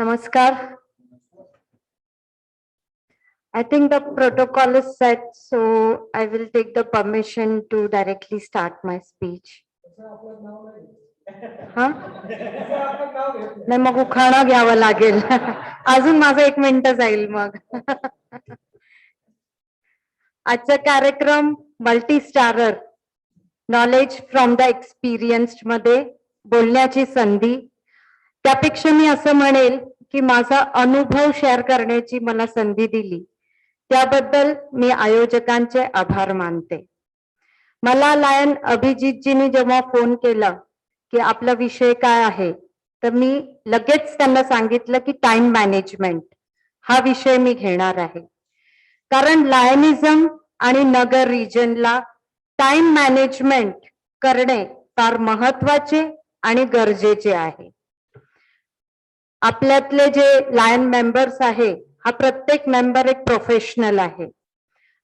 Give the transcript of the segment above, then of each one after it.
Namaskar. I think the protocol is set, so I will take the permission to directly start my speech. हा नाही मग उखाणा घ्यावा लागेल. अजून माझं 1 मिनिट जाईल मग. आजचा कार्यक्रम multi starrer knowledge from the experienced मध्ये बोलण्याची संधी. त्यापेक्षा मी असं म्हणेल की माझा अनुभव शेअर करण्याची मला संधी दिली त्याबद्दल मी आयोजकांचे आभार मानते. मला लायन अभिजितजींनी जेव्हा फोन केला की आपला विषय काय आहे तर मी लगेच त्यांना सांगितलं की टाइम मॅनेजमेंट हा विषय मी घेणार आहे. कारण लायनिझम आणि नगर रिजनला टाइम मॅनेजमेंट करणे फार महत्वाचे आणि गरजेचे आहे. आपल्यातले जे लायन मेंबर्स आहे हा प्रत्येक मेंबर एक प्रोफेशनल आहे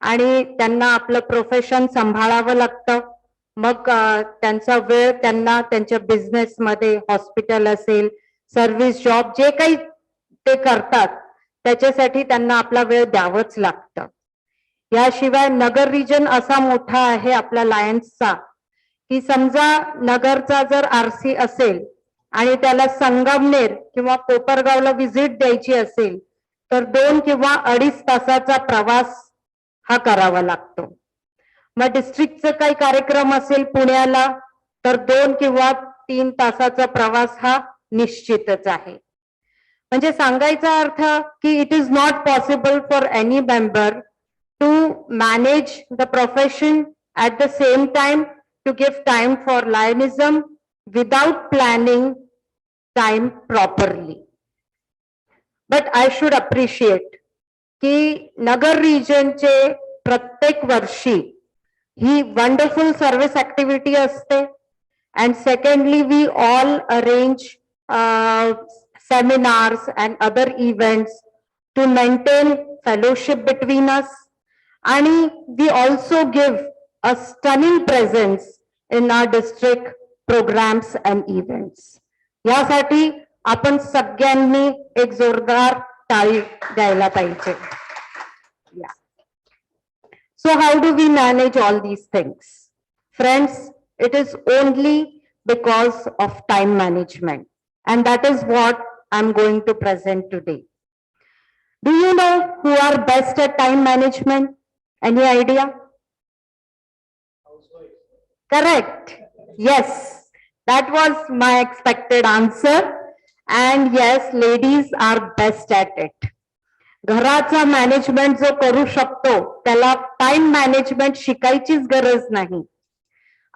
आणि त्यांना आपलं प्रोफेशन सांभाळावं लागतं. मग त्यांचा वेळ त्यांना त्यांच्या बिझनेस मध्ये हॉस्पिटल असेल सर्व्हिस जॉब जे काही ते करतात त्याच्यासाठी त्यांना आपला वेळ द्यावंच लागतं. याशिवाय नगर रिजन असा मोठा आहे आपला लायन्सचा की समजा नगरचा जर आरसी असेल आणि त्याला संगमनेर किंवा कोपरगावला व्हिजिट द्यायची असेल तर 2 किंवा 2.5 तासाचा प्रवास हा करावा लागतो. मग डिस्ट्रिक्टचा काही कार्यक्रम असेल पुण्याला तर 2 किंवा 3 तासाचा प्रवास हा निश्चितच आहे. म्हणजे सांगायचा अर्थ की it is not possible for any member to manage the profession at the same time to give time for Lionism without planning time properly. But I should appreciate की नगर रिजनचे प्रत्येक वर्षी ही वंडरफुल सर्व्हिस ऍक्टिव्हिटी असते. and secondly we all arrange seminars and other events to maintain fellowship between us and we also give a stunning presence in our district programs and events. यासाठी आपण सगळ्यांनी एक जोरदार टाळी द्यायला पाहिजे. So how do we manage all these things? Friends, it is only because of time management and that is what I'm going to present today. Do you know who are best at time management? Any idea? Correct. Yes, that was my expected answer. And yes, ladies are best at it. घराचा management जो करू शकतो त्याला time management शिकायचीच गरज नाही.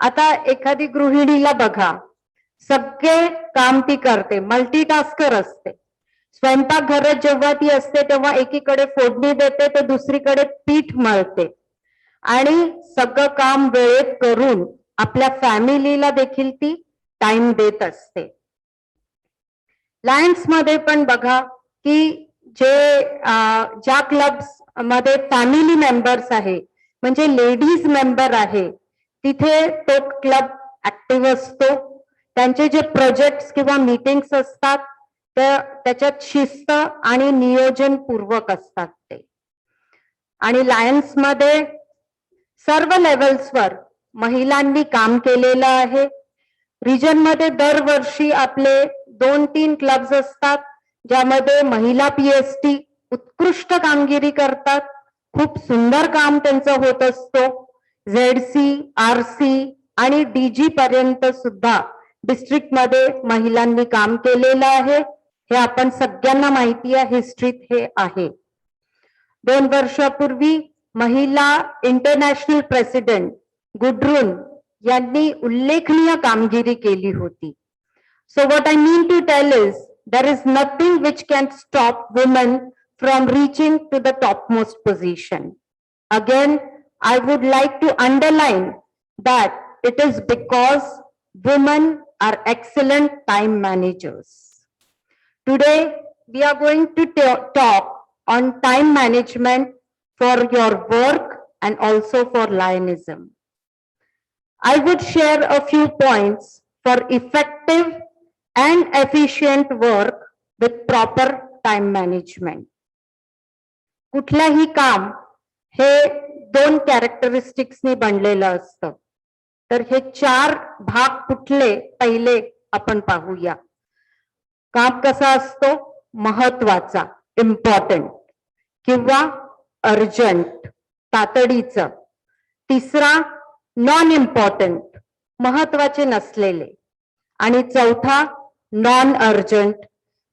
आता एखादी गृहिणीला बघा, सगळे काम ती करते, मल्टीटास्कर असते. स्वयंपाकघरात जेव्हा ती असते तेव्हा एकीकडे फोडणी देते तर दुसरीकडे पीठ मळते आणि सगळं काम वेळेत करून आपल्या फॅमिलीला देखील ती टाइम देत असते. लायन्स मध्ये पण बघा की ज्या क्लब्स मध्ये फॅमिली मेंबर्स आहे म्हणजे लेडीज मेंबर आहे तिथे तो क्लब ऍक्टिव्ह असतो. त्यांचे जे प्रोजेक्ट्स किंवा मीटिंग्स असतात त्याच्यात शिस्त आणि नियोजन पूर्वक असतात ते. आणि लायन्स मध्ये सर्व लेवल्सवर महिलांनी काम केलेलं आहे. रिजन मध्ये दरवर्षी आपले 2-3 क्लब्स असतात ज्यामध्ये महिला पीएसटी उत्कृष्ट कामगिरी करतात. खूप सुंदर काम त्यांचं होत असतो. झेडसी, आरसी आणि डीजी पर्यंत सुद्धा डिस्ट्रिक्ट मध्ये महिलांनी काम केलेलं आहे. हे आपण सगळ्यांना माहिती आहे, हिस्ट्रीत हे आहे. 2 वर्षापूर्वी महिला इंटरनॅशनल प्रेसिडेंट गुड्रून यांनी उल्लेखनीय कामगिरी केली होती. So what I mean to tell is there is nothing which can stop women from reaching to the topmost position. Again, I would like to underline that it is because women are excellent time managers. Today, we are going to talk on time management for your work and also for Lionism. I would share a few points for effective and efficient work with proper time management. कुठलंही काम हे 2 कॅरेक्टरिस्टिक्सनी बनलेलं असतं. तर हे 4 भाग कुठले पहिले आपण पाहूया. काम कसा असतो? महत्वाचा, इम्पॉर्टंट किंवा अर्जंट, तातडीचं. तिसरा नॉन इम्पॉर्टंट, महत्वाचे नसलेले. आणि चौथा नॉन अर्जंट,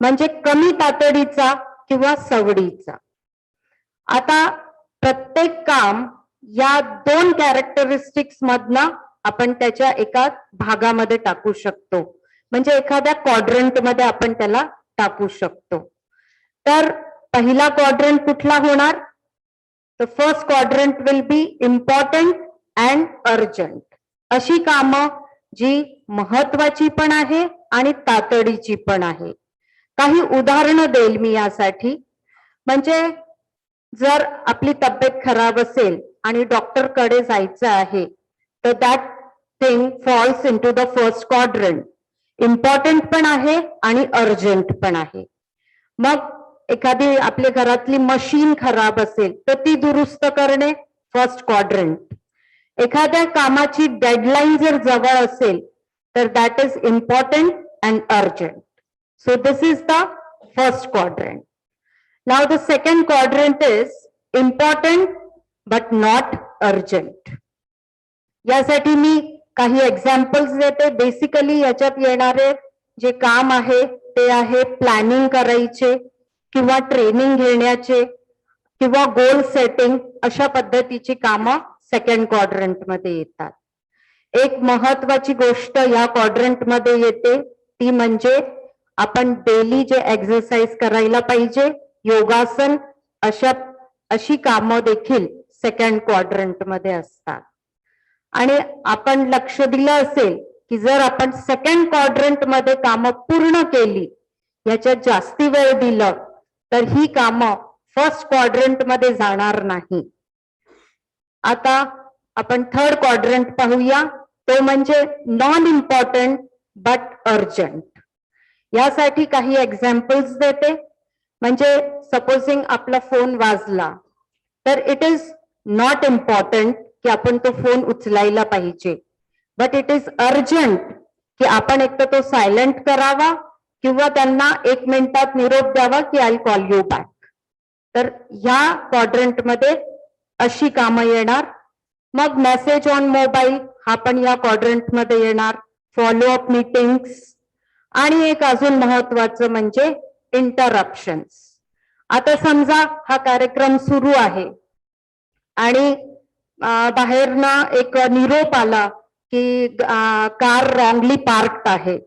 म्हणजे कमी तातडीचा किंवा सवडीचा. आता प्रत्येक काम या 2 कॅरेक्टरिस्टिक्स मधनं आपण त्याच्या एका भागामध्ये टाकू शकतो, म्हणजे एखाद्या क्वाड्रंट मध्ये आपण त्याला टाकू शकतो. तर पहिला क्वाड्रंट कुठला होणार? तर first quadrant will be important and urgent. अशी कामं जी महत्वाची पण आहे आणि तातडीची पण आहे. काही उदाहरणं देईल मी यासाठी. म्हणजे जर आपली तब्येत खराब असेल आणि डॉक्टरकडे जायचं आहे, तर that thing falls into the first quadrant. Important पण आहे आणि अर्जंट पण आहे. मग एखादी आपल्या घरातली मशीन खराब असेल तर ती दुरुस्त करणे फर्स्ट क्वाड्रंट. एखाद्या कामाची डेडलाईन जर जवळ असेल तर that is important and urgent. So this is the first quadrant. Now the second quadrant is important but not urgent. यासाठी मी काही एक्झाम्पल्स देते. बेसिकली याच्यात येणारे जे काम आहे ते आहे प्लॅनिंग करायचे किंवा ट्रेनिंग घेण्याचे किंवा गोल सेटिंग, अशा पद्धतीची कामं सेकंड क्वाड्रंट मध्ये येतात. एक महत्वाची गोष्ट या क्वाड्रंट मध्ये येते ती म्हणजे आपण डेली जे एक्सरसाइज करायला पाहिजे, योगासन, अशी कामं देखील सेकंड क्वाड्रंट मध्ये असतात. आणि आपण लक्ष दिलं असेल की जर आपण सेकंड क्वाड्रंट मध्ये कामं पूर्ण केली, याच्यात जास्ती वेळ दिलं, तर ही कामं फर्स्ट क्वाड्रंट मध्ये जाणार नाही. आता आपण थर्ड क्वाड्रंट पाहूया. तो म्हणजे नॉन इम्पॉर्टंट बट अर्जंट. यासाठी काही एक्झाम्पल्स देते. म्हणजे सपोजिंग आपला फोन वाजला तर इट इज नॉट इम्पॉर्टंट की आपण तो फोन उचलायला पाहिजे, बट इट इज अर्जंट की आपण एक तर तो सायलेंट करावा किंवा त्यांना 1 मिनिटात निरोप द्यावा की आय कॉल यू बॅक. तर ह्या क्वाड्रंट मध्ये अशी कामं येणार. मग मेसेज ऑन मोबाईल हा पण या क्वाड्रंट मध्ये येणार. फॉलोअप मीटिंग्स आणि एक अजून महत्वाचं म्हणजे इंटरप्शन्स. आता समजा हा कार्यक्रम सुरू आहे आणि बाहेरनं एक निरोप आला की कार रॉंगली पार्क्ड आहे.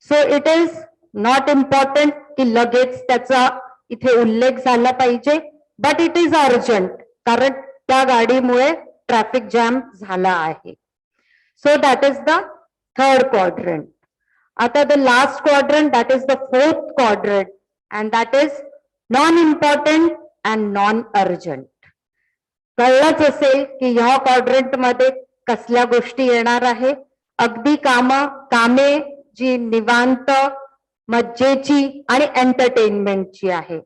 So it is not important की लगेच त्याचा इथे उल्लेख झाला पाहिजे, बट इट इज अर्जंट कारण त्या गाडीमुळे ट्रॅफिक जॅम झाला आहे. So that is the third quadrant. आता the last quadrant, that is the fourth quadrant, and that is non important and non urgent. कळलंच असेल की ह्या क्वाड्रंट मध्ये कसल्या गोष्टी येणार आहे. अगदी कामे जी निवांत, मज्जेची आणि एंटरटेनमेंटची आहे.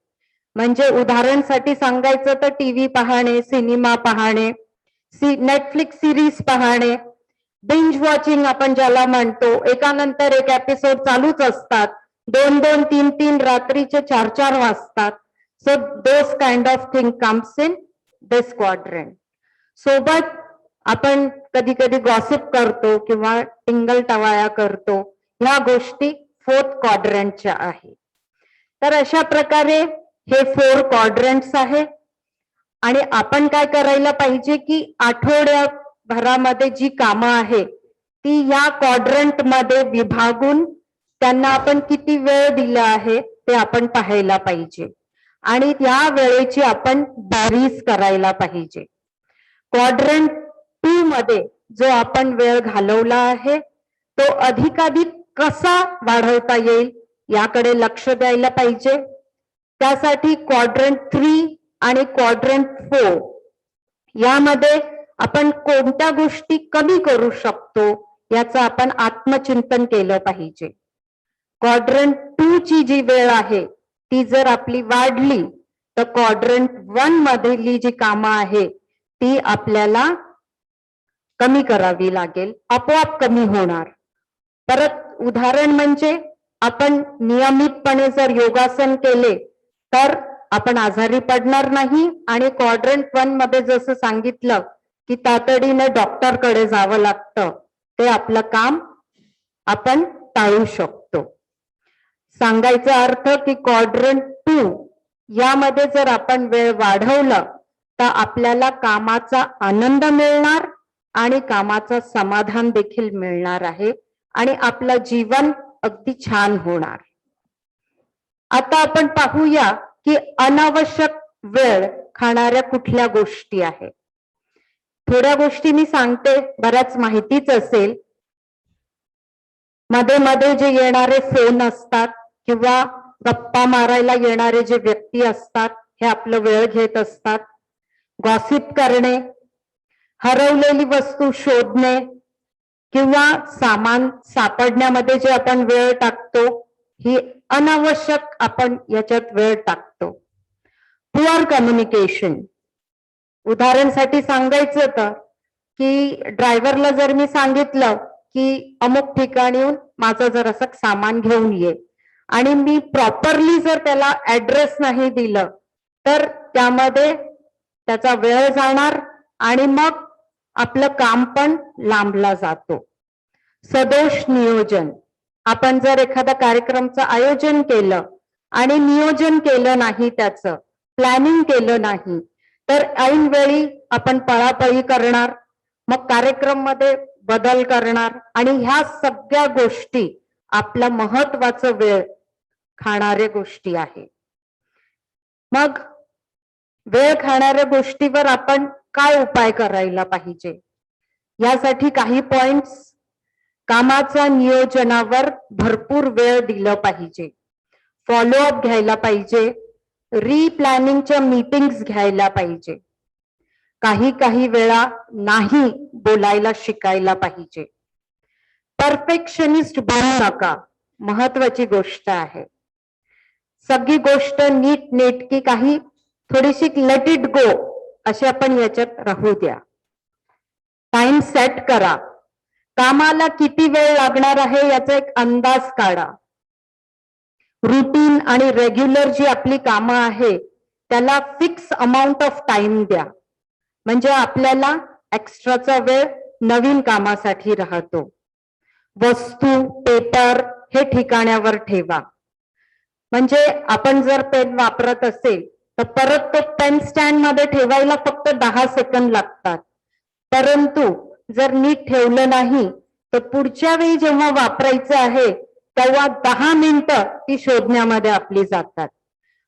म्हणजे उदाहरणसाठी सांगायचं तर टीव्ही पाहणे, सिनेमा पाहणे, नेटफ्लिक्स सिरीज पाहणे, बिंज वॉचिंग आपण ज्याला म्हणतो, एकानंतर एक एपिसोड चालूच असतात. 2-2, 3-3 रात्रीचे 4-4 वाजतात. So those kind of thing comes in this quadrant. सोबत आपण कधी कधी गॉसिप करतो किंवा टिंगल टवाळ्या करतो. ह्या गोष्टी फोर्थ क्वाड्रंटच्या आहे. तर अशा प्रकारे हे 4 क्वाड्रंट्स आहे. आणि आपण काय करायला पाहिजे की आठवड्याभरामध्ये जी कामं आहे ती या क्वाड्रंट मध्ये विभागून त्यांना आपण किती वेळ दिला आहे ते आपण पाहायला पाहिजे आणि त्या वेळेची आपण बेरीज करायला पाहिजे. क्वाड्रंट 2 मध्ये जो आपण वेळ घालवला आहे तो अधिकाधिक कसा वाढवता येईल याकडे लक्ष द्यायला पाहिजे. त्यासाठी क्वाड्रंट 3 आणि क्वाड्रंट 4 यामध्ये आपण कोणत्या गोष्टी कमी करू शकतो याचं आपण आत्मचिंतन केलं पाहिजे. क्वाड्रंट 2 ची जी वेळ आहे ती जर आपली वाढली तर क्वाड्रंट 1 मधली जी कामं आहे ती आपल्याला कमी करावी लागेल, आपोआप कमी होणार. परत उदाहरण म्हणजे आपण नियमितपणे जर योगासन केले तर आपण आजारी पडणार नाही आणि क्वाड्रंट 1 मध्ये जसं सांगितलं की तातडीने डॉक्टरकडे जावं लागतं, ते आपलं काम आपण टाळू शकतो. सांगायचा अर्थ की क्वाड्रंट 2 यामध्ये जर आपण वेळ वाढवलं तर आपल्याला कामाचा आनंद मिळणार आणि कामाचं समाधान देखील मिळणार आहे आणि आपलं जीवन अगदी छान होणार. आता आपण पाहूया की अनावश्यक वेळ खाणाऱ्या कुठल्या गोष्टी आहेत. थोड्या गोष्टी मी सांगते, बऱ्याच माहितीच असेल. मध्ये मध्ये जे येणारे फोन असतात किंवा गप्पा मारायला येणारे जे व्यक्ती असतात हे आपलं वेळ घेत असतात. गॉसिप करणे, हरवलेली वस्तू शोधणे किंवा सामान सापडण्यामध्ये जे आपण वेळ टाकतो ही अनावश्यक आपण याच्यात वेळ टाकतो. पुअर कम्युनिकेशन, उदाहरणासाठी सांगायचं तर की ड्रायव्हरला जर मी सांगितलं की अमुक ठिकाणीहून माझं जर असं सामान घेऊन ये आणि मी प्रॉपरली जर त्याला ऍड्रेस नाही दिलं तर त्यामध्ये त्याचा वेळ जाणार आणि मग आपलं काम पण लांबला जातो. सदोष नियोजन, आपण जर एखाद्या कार्यक्रमचं आयोजन केलं आणि नियोजन केलं नाही, त्याचं प्लॅनिंग केलं नाही तर ऐन वेळी आपण पळापळी करणार, मग कार्यक्रम मध्ये बदल करणार आणि ह्या सगळ्या गोष्टी आपला महत्वाचा वेळ खाणाऱ्या गोष्टी आहे. मग वेळ खाणाऱ्या गोष्टीवर आपण काय उपाय करायला पाहिजे? यासाठी काही पॉइंट्स. कामाच्या नियोजनावर भरपूर वेळ दिलं पाहिजे, फॉलोअप घ्यायला पाहिजे, रिप्लॅनिंगच्या मीटिंग्स घ्यायला पाहिजे, काही वेळा नाही बोलायला शिकायला पाहिजे. परफेक्शनिस्ट बनू नका, महत्वाची गोष्ट आहे. सगळी गोष्ट नीट नेटकी काही थोडीशी लेट इट गो असे आपण याच्यात राहू द्या. टाइम सेट करा, कामाला किती वेळ लागणार आहे याचा एक अंदाज काढा. रुटीन आणि रेग्युलर जी आपली कामं आहे त्याला फिक्स अमाऊंट ऑफ टाइम द्या, म्हणजे आपल्याला एक्स्ट्राचा वेळ नवीन कामासाठी राहतो. वस्तू पेपर हे ठिकाण्यावर ठेवा, म्हणजे आपण जर पेन वापरत असेल तर परत तो पेन स्टँड मध्ये ठेवायला फक्त 10 सेकंद लागतात, परंतु जर नीट ठेवलं नाही तर पुढच्या वेळी जेव्हा वापरायचं आहे तेव्हा 10 मिनिटं ती शोधण्यामध्ये आपली जातात.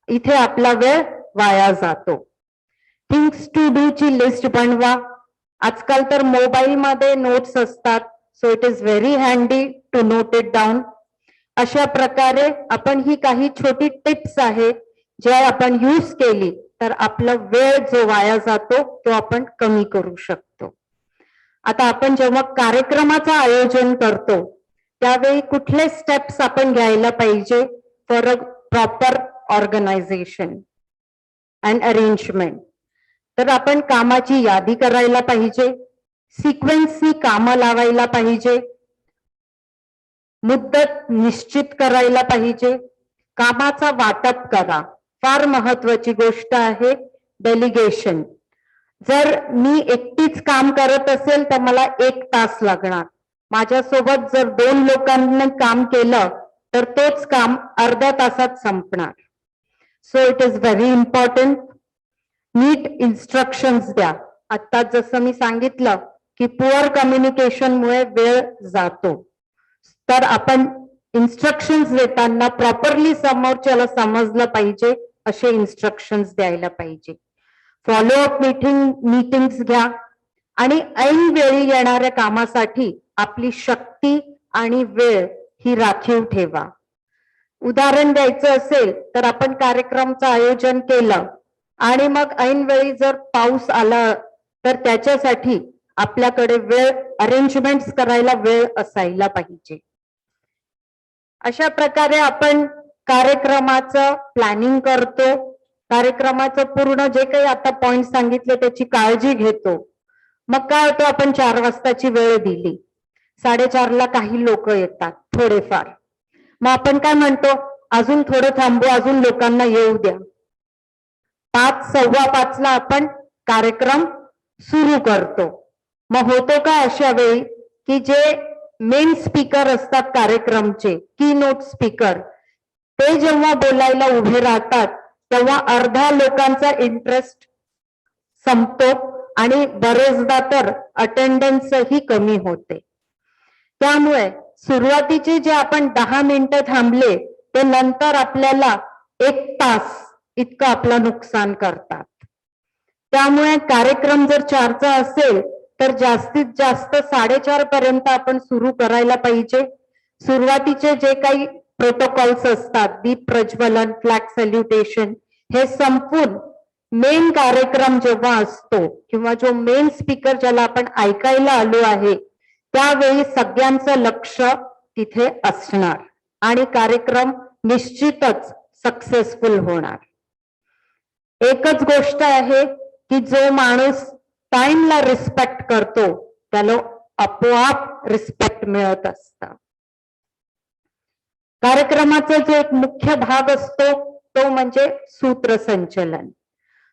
इथे आपला वेळ वाया जातो. थिंग्स टू डू ची लिस्ट बनवा. आजकाल तर मोबाईल मध्ये नोट्स असतात, so it is very handy to note it down. अशा प्रकारे आपण ही काही छोटी टिप्स आहे जे आपण यूज केली तर आपला वेळ जो वाया जातो तो आपण कमी करू शकतो. आता आपण जेव्हा कार्यक्रमाचं आयोजन करतो त्यावेळी कुठले स्टेप्स आपण घ्यायला पाहिजे for a proper organisation and arrangement? तर आपण कामाची यादी करायला पाहिजे, सिक्वेन्सनी कामं लावायला पाहिजे, मुद्दत निश्चित करायला पाहिजे, कामाचा वाटप करा. फार महत्वाची गोष्ट आहे डेलिगेशन. जर मी एकटीच काम करत असेल तर मला 1 तास लागणार, माझ्यासोबत जर 2 लोकांनी काम केलं तर तोच काम अर्ध्या तासात संपणार. So it is very important. नीट इन्स्ट्रक्शन्स द्या. आता जसं मी सांगितलं की पुअर कम्युनिकेशन मुळे वेळ जातो, तर आपण इन्स्ट्रक्शन्स देताना प्रॉपरली समोरच्याला समजलं पाहिजे असे इन्स्ट्रक्शन्स द्यायला पाहिजे. फॉलोअप मीटिंग्स घ्या आणि ऐन वेळी येणाऱ्या कामासाठी आपली शक्ती आणि वेळ ही राखीव ठेवा. उदाहरण द्यायचं असेल तर आपण कार्यक्रमचं आयोजन केलं आणि मग ऐन वेळी जर पाऊस आला तर त्याच्यासाठी आपल्याकडे वेळ अरेंजमेंट्स करायला वेळ असायला पाहिजे. अशा प्रकारे आपण कार्यक्रमाचं प्लॅनिंग करतो, कार्यक्रमाचं पूर्ण जे काही आता पॉइंट सांगितले त्याची काळजी घेतो. मग काय होतं, आपण 4 वाजताची वेळ दिली, 4:30ला काही लोक येतात थोडेफार, मग आपण काय म्हणतो, अजून थोडं थांबू, अजून लोकांना येऊ द्या. 5, 5:15ला आपण कार्यक्रम सुरू करतो. मग होतो का अशा वेळी की जे मेन स्पीकर असतात कार्यक्रमचे, की नोट स्पीकर, ते जेव्हा बोलायला उभे राहतात तेव्हा अर्धा लोकांचा इंटरेस्ट संपतो आणि बरेचदा तर अटेंडन्सही कमी होते. त्यामुळे सुरुवातीचे जे आपण 10 मिनिटं थांबले ते नंतर आपल्याला 1 तास इतकं आपलं नुकसान करतात. त्यामुळे कार्यक्रम जर 4चा असेल तर जास्तीत जास्त 4:30 पर्यंत आपण सुरू करायला पाहिजे. सुरुवातीचे जे काही प्रोटोकॉल्स असतात, दीप प्रज्वलन, फ्लॅग सॅल्युटेशन, हे संपून मेन कार्यक्रम जेव्हा असतो किंवा जो मेन स्पीकर ज्याला आपण ऐकायला आलो आहे त्यावेळी सगळ्यांचं लक्ष तिथे असणार आणि कार्यक्रम निश्चितच सक्सेसफुल होणार. एकच गोष्ट आहे की जो माणूस टाइमला रिस्पेक्ट करतो त्याला आपोआप रिस्पेक्ट मिळत असतं. कार्यक्रमाचा जो एक मुख्य भाग असतो तो म्हणजे सूत्रसंचलन.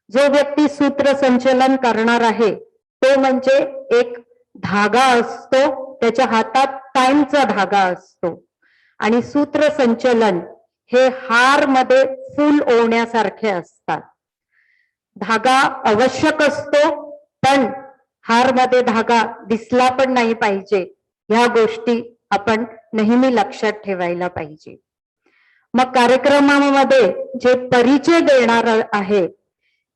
जो व्यक्ती सूत्रसंचलन करणार आहे तो म्हणजे एक धागा असतो, त्याच्या हातात टाइमचा धागा असतो आणि सूत्रसंचलन हे हार मध्ये फूल ओढण्यासारखे असतात. धागा आवश्यक असतो पण हार मध्ये धागा दिसला पण नाही पाहिजे, ह्या गोष्टी आपण नेहमी लक्षात ठेवायला पाहिजे. मग कार्यक्रमामध्ये जे परिचय देणार आहे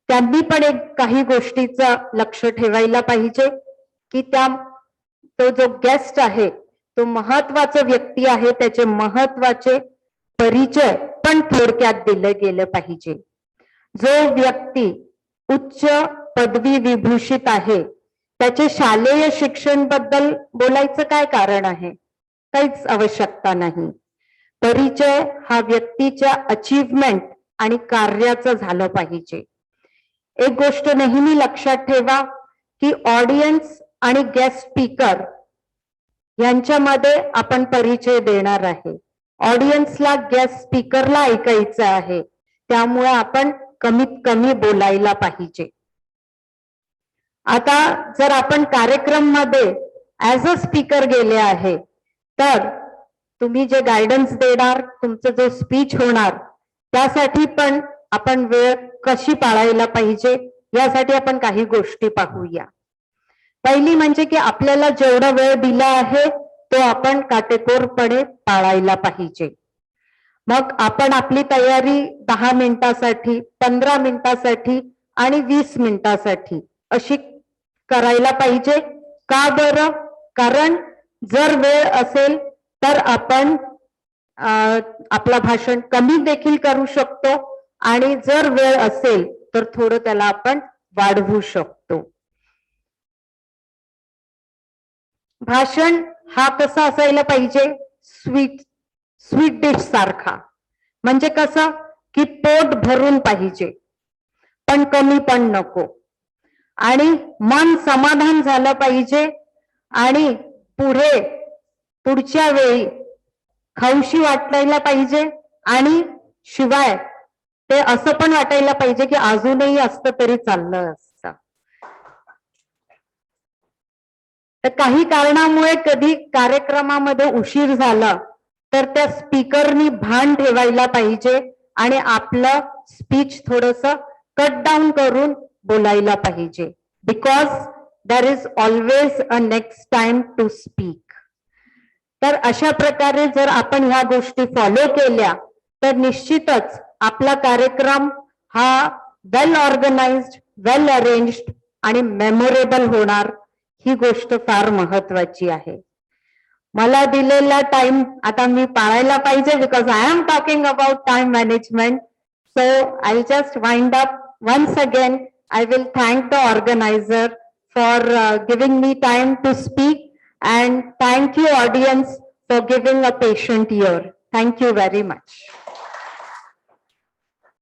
त्यांनी पण एक काही गोष्टीचा लक्ष ठेवायला पाहिजे की तो जो गेस्ट आहे तो महत्वाचा व्यक्ती आहे, त्याचे महत्वाचे परिचय पण थोडक्यात दिले गेले पाहिजे. जो व्यक्ती उच्च पदवी विभूषित आहे त्याचे शालेय शिक्षण बद्दल बोलायचं काय कारण आहे, काहीच आवश्यकता नाही. परिचय हा व्यक्तीच्या अचीवमेंट आणि कार्याचं झालं पाहिजे. एक गोष्ट नेहमी लक्षात ठेवा की ऑडियन्स आणि गेस्ट स्पीकर यांच्यामध्ये आपण परिचय देणार आहे. ऑडियन्सला गेस्ट स्पीकरला ऐकायचं आहे, त्यामुळे आपण कमीत कमी बोलायला पाहिजे. आता जर आपण कार्यक्रम मध्ये ऍज अ स्पीकर गेले आहे तर तुम्ही जे गायडन्स देणार, तुमचं जो स्पीच होणार त्यासाठी पण आपण वेळ कशी पाळायला पाहिजे यासाठी आपण काही गोष्टी पाहूया. पहिली म्हणजे की आपल्याला जेवढा वेळ दिला आहे तो आपण काटेकोरपणे पाळायला पाहिजे. मग आपण आपली तयारी 10 मिनिटासाठी, 15 मिनिटासाठी आणि 20 मिनिटासाठी अशी करायला पाहिजे. का बरं? कारण जर वेळ असेल तर आपण आपला भाषण कमी देखील करू शकतो आणि जर वेळ असेल तर थोडं त्याला आपण वाढवू शकतो. भाषण हा कसा असायला पाहिजे? स्वीट डिश सारखा. म्हणजे कसं की पोट भरून पाहिजे पण कमी पण नको आणि मन समाधान झालं पाहिजे आणि पुढच्या वेळी खाऊशी वाटायला पाहिजे आणि शिवाय ते असं पण वाटायला पाहिजे की अजूनही असतं तरी चाललं असतं. तर काही कारणामुळे कधी कार्यक्रमामध्ये उशीर झाला तर त्या स्पीकरनी भान ठेवायला पाहिजे आणि आपलं स्पीच थोडस कट डाऊन करून बोलायला पाहिजे. Because there is always a next time to speak. तर अशा प्रकारे जर आपण ह्या गोष्टी फॉलो केल्या तर निश्चितच आपला कार्यक्रम हा वेल ऑर्गनाइज्ड, वेल अरेंज्ड आणि मेमोरेबल होणार. ही गोष्ट फार महत्वाची आहे. मला दिलेला टाइम आता मी पाळायला पाहिजे because I am talking about time management. So I just wind up. Once again I will thank the organizer for giving me time to speak, and thank you audience for giving a patient ear. Thank you very much.